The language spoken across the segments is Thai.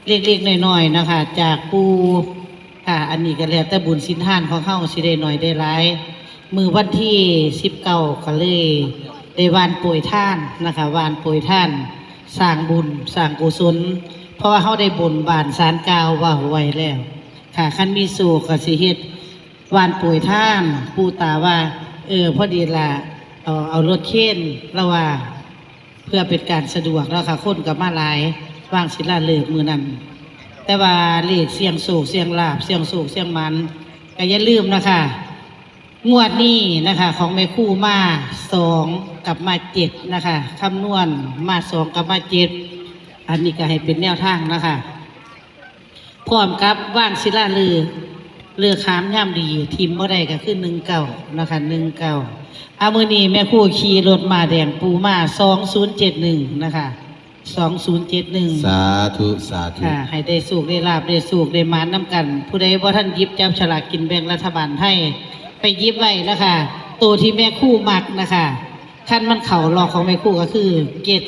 เล็กๆน้อยๆนะคะจากปูค่ะอันนี้ก็แล้วแต่บุญสินทานของเขาสิได้หน่อยได้หลายมือวันที่19ก็เลยได้วานป่วยท่านนะคะวานป่วยท่านสร้างบุญสร้างกุศลเพราะว่าเขาได้บนบานสารกล่าวว่าไว้แล้วค่ะคันมีสู่ก็สิเฮ็ดวานป่วยท่านปูตาว่าพอดีละเอารถเข็นแล้วว่าเพื่อเป็นการสะดวกแล้วค่ะคนกับมาหลายวางศิลาฤกษ์มือนั้นแต่ว่าเลขเสียงโศกเสียงลาบเสียงโศกเสียงมันก็อย่าลืมนะคะงวดนี้นะคะของแม่คู่มา2กับมา7นะคะคำนวณมา2กับมา7อันนี้ก็ให้เป็นแนวทางนะคะพร้อมกับว่างศิลาฤกษ์เลือกขามย่ำดีทีมบ่ได้ก็คือ19นะคะ19เอามื้อนี้แม่คู่ขี่รถมาแดงปูมา2071นะคะ2071สาธุสาธุค่ะให้ได้สุขได้ลาบได้สุขได้มานน้ำกันผู้ใดว่าท่านยิบจับฉลากกินแบ่งรัฐบาลให้ไปยิบไว้นะคะตัวที่แม่คู่มักนะคะขั้นมันเข่ารอของแม่คู่ก็คือเกต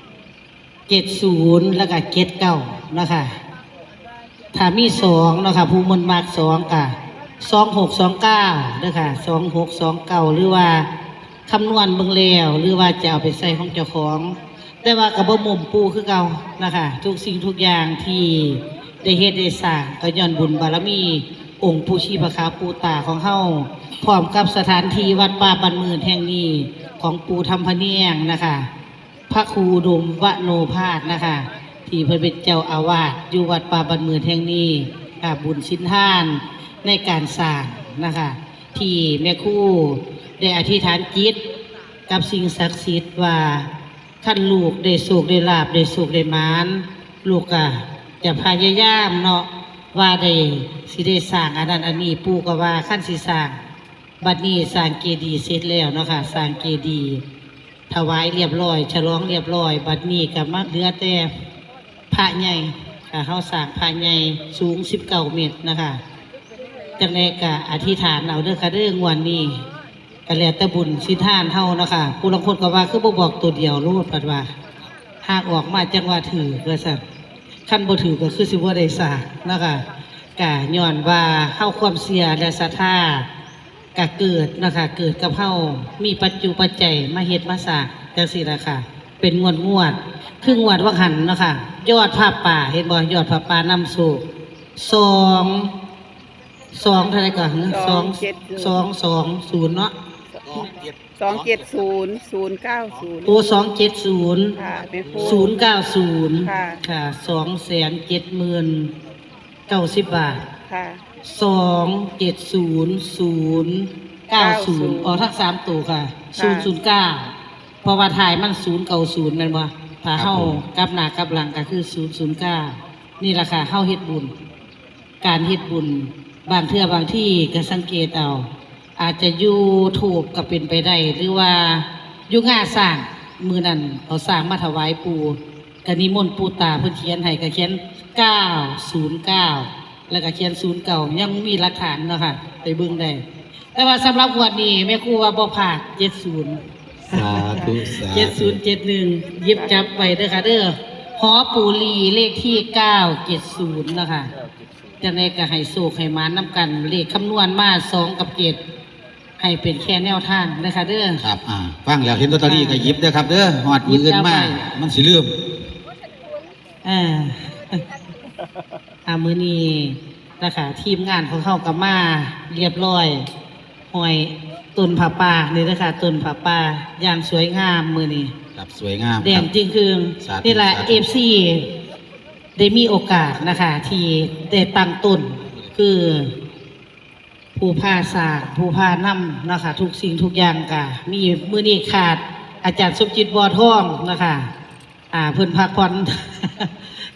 1 เกต0แล้วก็เกต9นะคะถ้ามี2นะคะผู้มันมัก2ค่ะ2629นะคะ2629หรือว่าคำนวณเบิ่งแล้วหรือว่าจะเอาไปใส่ของเจ้าของแต่ว่ากับบ่มุมปูคือเก่านะคะทุกสิ่งทุกอย่างที่ได้เฮ็ดได้สร้างก็ย้อนบุญบารมีองค์ปู่ชีพขาวปู่ตาของเฮาพร้อมกับสถานที่วัดป่าบ้านหมื่นแห่งนี้ของปู่ธรรมพะเนียงนะคะพระครูอุดมวโนภาสนะคะที่เพิ่นเป็นเจ้าอาวาสอยู่วัดป่าบ้านหมื่นแห่งนี้ค่ะบุญสินทานในการสร้างนะคะที่แม่ครูได้อธิษฐานจิตกับสิ่งศักดิ์สิทธิ์ว่าขั้นลูกได้สุขได้ลาบได้สุขได้มานลูกก็จะพยายามเนาะว่าได้สิได้สร้างอันนั้นอันนี้ปู่ก็ว่าขั้นสิสร้างบัดนี้สร้างเจดีย์เสร็จแล้วเนาะค่ะสร้างเจดีย์ถวายเรียบร้อยฉลองเรียบร้อยบัดนี้ก็มาเหลือแต่พระใหญ่ค่ะเฮาสร้างพระใหญ่สูง19 เมตรนะคะจังได๋ก็อธิษฐานเอาเด้อค่ะเด้องวดนี้ก็แล้วแต่บุญสินทานเฮานะคะผู้ลางคนก็ว่าคือบ่บอกตัวเดียวโลดปัดว่าหากออกมาจังว่าถือว่าซั่นคันบ่ถือก็คือสิบ่ได้สร้างนะคะก็ย้อนว่าเฮาความเชื่อและศรัทธาก็เกิดนะคะเกิดกับเฮามีปัจจุปัจจัยมาเฮ็ดมาสร้างจังซี่ล่ะค่ะเป็นงวดคืองวดว่าหันเนาะค่ะยอดผ้าป่าเห็นบ่ยอดผ้าป่านำโศก2เท่าไหร่ก่อน220เนาะ270090โอ้270ค่ะแม่ครู090ค่ะค่ะ270,090 บาทค่ะ270090อ๋อทั้ง3ตัวค่ะ009เพราะว่าถ่ายมัน090แม่นบ่ถ้าเฮากลับหน้ากลับหลังก็คือ009นี่ล่ะค่ะเฮาเฮ็ดบุญการเฮ็ดบุญบางเทื่อบางที่ก็สังเกตเอาอาจจะอยู่ถูกก็เป็นไปได้หรือว่าอยู่งาสร้างมือนั้นเขาสร้างมาถวายปู่ก็นิมนต์ปู่ตาเพิ่นเขียนให้ก็เขียน909แล้วก็เขียน09ยังมีหลักฐานเนาะค่ะไปเบิ่งได้แต่ว่าสำหรับงวดนี้แม่ครูว่าบ่พลาด70สาธุสาธุ 7071หยิบจับไว้เด้อค่ะเด้อหอปู่ลีเลขที่970นะคะจังได๋ก็ให้โชคให้หมานนำกันเลขคำนวณมา2กับ7ให้เป็นแค่แนวทางนะคะเด้อครับฟังแล้วเห็นลอตเตอรี่ก็หยิบเด้อครับเด้อฮอดมือเงินมามันสิลืมมื้อนี้นะคะทีมงานของเขาก็มาเรียบร้อยห้อยต้นผ้าป่านี่นะคะต้นผ้าป่าอย่างสวยงามมื้อนี้ครับสวยงามแดงจริงคือนี่แหละ FC ได้มีโอกาสนะคะที่ได้ตั้งต้นคือผู้พาสร้างผู้พานำนะคะทุกสิ่งทุกอย่างก็มีมื้อนี้ขาดอาจารย์สมจิตบัวทองนะคะเพิ่นพักผ่อน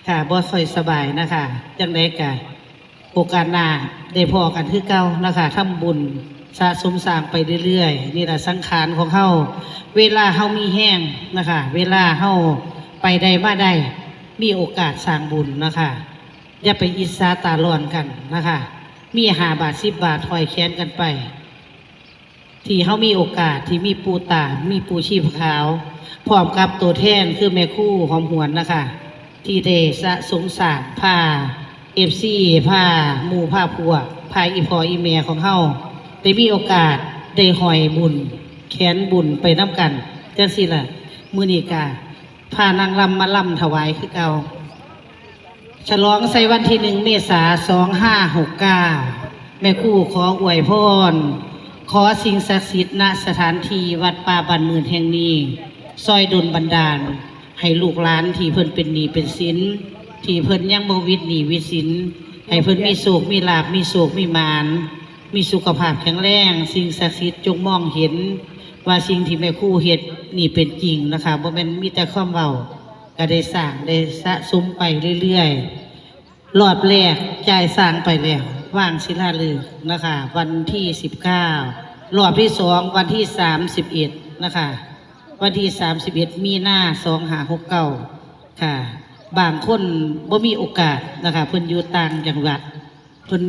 ค่ะบ่ค่อยสบายนะคะจังได๋ก็โอกาสหน้าได้พอกันคือเก่านะคะทำบุญสะสมสร้างไปเรื่อยๆนี่ล่ะสังขารของเฮาเวลาเฮามีแห้งนะคะเวลาเฮาไปได้มาได้มีโอกาสสร้างบุญนะคะอย่าไปอิจฉาตาร้อนกันนะคะมี5 บาท10 บาทถอยแขนกันไปที่เฮามีโอกาสที่มีปู่ตามีปู่ชีพขาวพร้อมกับตัวแทนคือแม่ครูหอมหวนนะคะ ที่ได้สะสมสร้างพาFC พาหมู่พาพวกพาอีพ่ออีแม่ของเฮาได้มีโอกาสได้หอยบุญแขนบุญไปน้ำกันจังซี่ล่ะมื้อนี้ก็พานางรำมาลำถวายคือเก่าฉลองใส่วันที่1 เมษายน 2569แม่ครูขออวยพรขอสิ่งศักดิ์สิทธิ์ณสถานที่วัดป่าบ้านหมื่นแห่งนี้ซอยดลบันดาลให้ลูกหลานที่เพิ่นเป็นหนี้เป็นสินที่เพิ่นยังบ่วิตหนี้วิตสินให้เพิ่นมีโศกมีลาภมีโศกมีมานมีสุขภาพแข็งแรงสิ่งศักดิ์สิทธิ์จงมองเห็นว่าสิ่งที่แม่ครูเฮ็ดนี่เป็นจริงนะคะบ่แม่นมีแต่ความเว้าก็ได้สร้างได้สะสมไปเรื่อยๆรอบแรกจ่ายสร้างไปแล้วว่างศิลาฤกษ์นะคะวันที่19รอบที่2วันที่31นะคะวันที่31มีนา2569ค่ะบางคนบ่มีโอกาสนะคะเพิ่นอยู่ต่างจังหวัดเพิ่น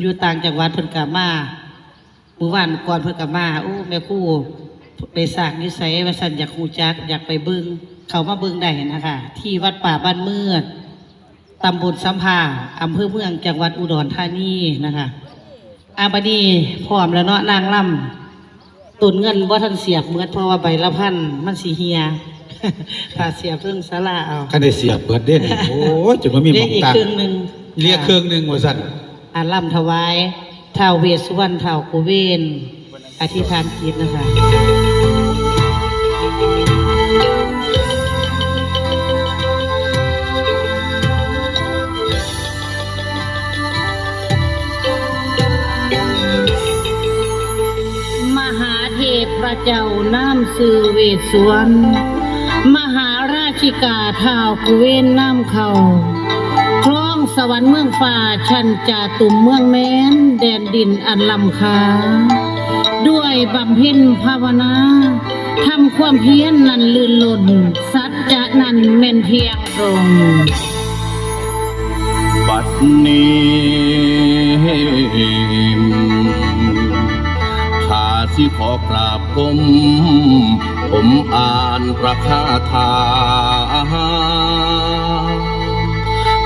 ก็มามื้อวานก่อนเพิ่นก็มาโอ้แม่ครูไปสร้างนิสัยว่าซั่นอยากฮู้จักอยากไปเบิ่งเข้ามาเบิ่งได้นะคะที่วัดป่าบ้านเมือดตำบลสัมภาอำเภอเมืองจังหวัดอุดรธานีนะคะบัดนี้พร้อมแล้วเนาะนางรำตุนเงินบ่ทันเสียบเมื่อเพราะว่าใบละพันมันสิเฮีย ถ้าเสียบเรื่องศาลาเอา คันได้เสียบเบิดเด้นี่โอ้ยจนบ่มีห เรี ม ย อก ง อีก ตั้ง ครึ่งหนึ่ง เรียกเครื่องหนึงว่าซั่น ลำถวายท้าวเวสสุวรรณท้าวกุเวนอธิษฐานจิตนะคะมหาเทพพระเจ้าน้ำสื่อเวสสวรรณมหาราชิกาท้าวกุเวนน้ำเขาคลองสวรรค์เมืองฟ้าชันจาตุ่มเมืองแม้นแดนดินอันลำคาด้วยบำเพ็ญภาวนาทำความเพียรนันลื่นหล่นสัจจะนันแม่นเพียงตรง บัดนี้ข้าสิขอกราบก้มผมอ่านประคาถา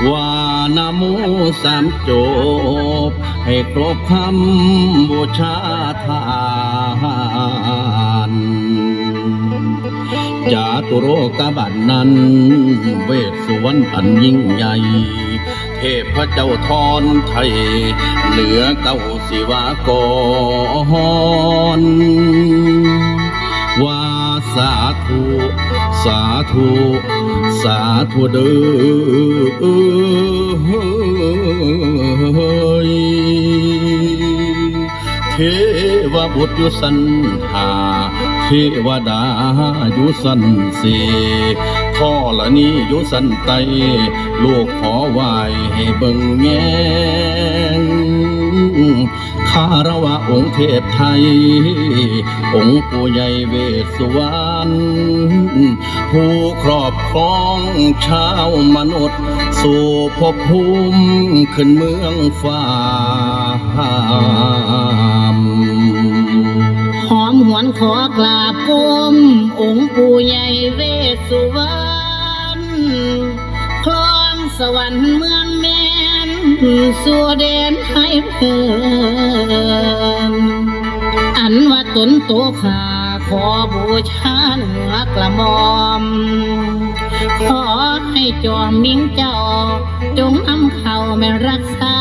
ว่านะโมสามจบให้ครบคำบูชาทานจาตุโรกบันนั้นเวสสุวรรณอันยิ่งใหญ่เทพเจ้าทอนไทยเหลือเก้าศิวากรว่าสาธุสาธุสาธุเด้อเทวบุตรอยู่สันหาเทวดาอยู่สันเสท่อละนี้อยู่สันไตลูกขอไหวให้เบิ่งแงงข้าระวะองค์เทพไทยองค์ปู่ใหญ่เวสสุวรรณผู้ครอบครองชาวมนุษย์สู่ภพภูมิขึ้นเมืองฟ้าหอมหวนขอกราบก้มองค์ปู่ใหญ่เวสสุวรรณคลองสวรรค์เมืองแมนสู่แดนให้เพิ่มอันว่าตนโตขาขอบูชาเหนือกระหม่อมขอให้จอมมิ่งเจ้าจงนำเขาแม่รักษา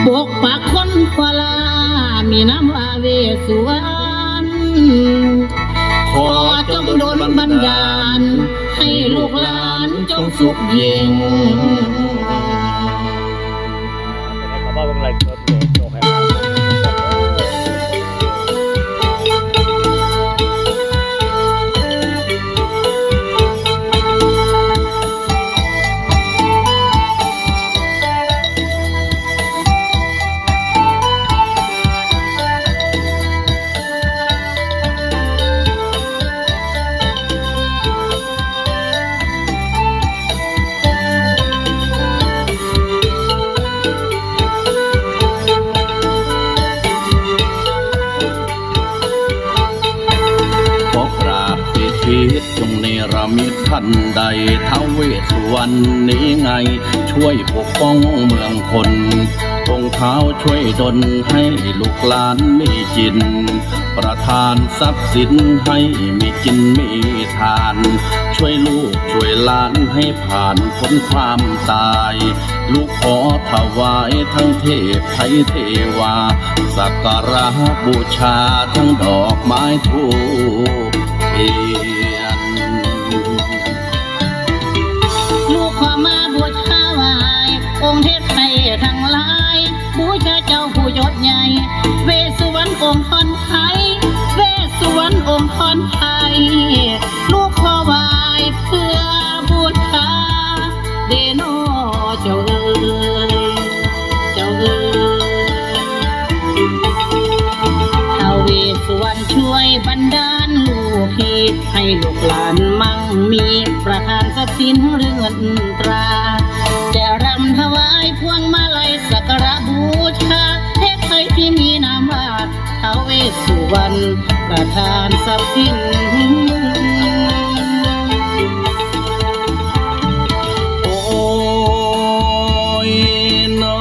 ปกปักคนควาลามีน้ำว่าเวสสุวรรณขอจงโดนบันดาลให้ลูกหลานจงสุขยิ่ง ข มีท่านใดท้าวเวสสุวรรณนี้ไง ช่วยปกป้องเมืองคนองค์เท้าช่วยดลให้ลูกหลานมีกิน ประทานทรัพย์สินให้มีกินมีทาน ช่วยลูกช่วยหลานให้ผ่านพ้นความตาย ลูกขอถวายทั้งเทพไทยเทวา สักการะบูชาทั้งดอกไม้ทูปเทียน ลูกขอมาบูชาไหว้องค์เทพไทยทั้งหลายบูชาเจ้าผู้ยศใหญ่เวสสุวรรณองค์พรไทยเวสสุวรรณองค์พรไทยลูกขอไหว้เพื่อบูชาเดโนเจ้าเอ๋ยเจ้าเอ๋ยท้าวเวสสุวรรณช่วยบันดาลลูกพี่ให้ลูกหลานมั่งมีประทานทรัพย์สินเรือนตราจะรำถวายพวงมาลัยสักการะบูชาเทพไทยที่มีนามว่าท้าวเวสสุวรรณประทานทรัพย์สินโอ้ยน้อ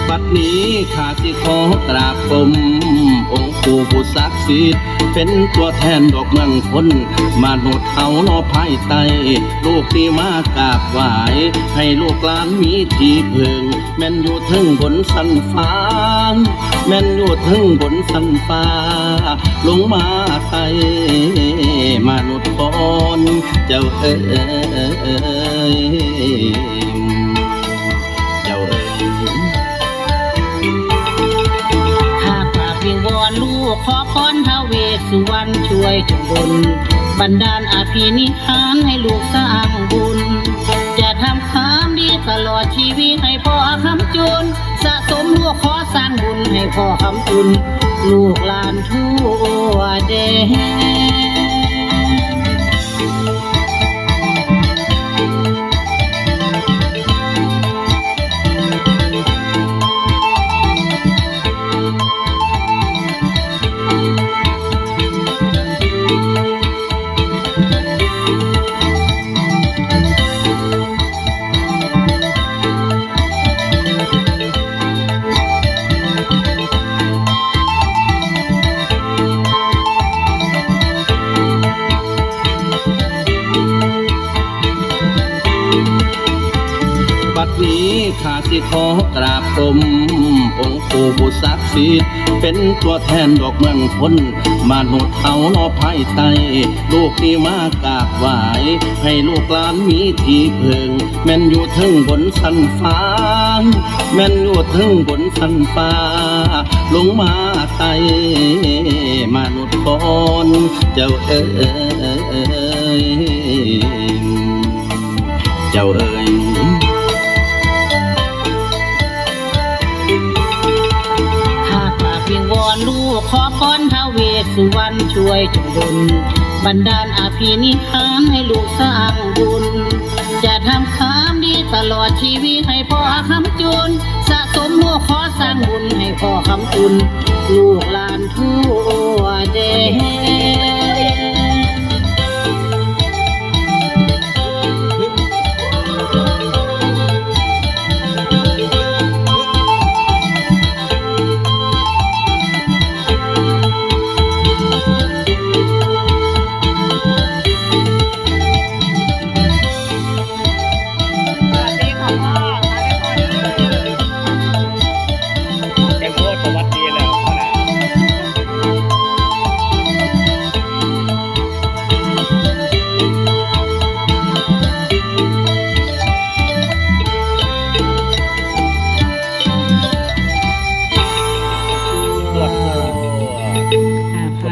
บัดนี้ข้าสิขอกราบกรมองค์ปู่ผู้ศักดิ์สิทธิ์เป็นตัวแทนดอกเมืองคนมนุษย์เฮาเนอภายใต้ลูกที่มากราบไหวให้ลูกหลานมีที่พึ่งแม่นอยู่ถึงบนสันฟ้าแม่นอยู่ถึงบนสันฟ้าลงมาไทยมนุษย์คนเจ้าเอ๋ยเจ้าเอ๋ยวิงวอนลูกขอพรท้าวเวสสุวรรณช่วยจงบุญบันดาลอภินิหารให้ลูกสร้างบุญจะทำความดีตลอดชีวิตให้พ่อคำจุนสะสมลูกขอสร้างบุญให้พ่อคำจุนลูกหลานทั่วแดบัดนี้ข้าสิขอกราบกรมองค์ปู่ผู้ศักดิ์สิทธิ์เป็นตัวแทนดอกเมืองคนมนุษย์เฮาเนอภายใต้ลูกที่มากราบไหวให้ลูกหลานมีที่พึ่งแม่นอยู่ถึงบนสันฟ้าแม่นอยู่ถึงบนสันฟ้าลงมาไทยมนุษย์คนเจ้าเอ๋ยเจ้าเอ๋ยวิงวอนลูกขอพรท้าวเวสสุวรรณช่วยจงดลบันดาลอภินิหารให้ลูกสร้างบุญจะทำความดีตลอดชีวิตให้พ่อคำจุนสะสมลูกขอสร้างบุญให้พ่อคำจุนลูกหลานทั่วแดน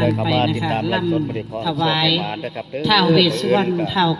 ผ่านไปนะคะลำถวายท้าวเวสสุวรรณท้าว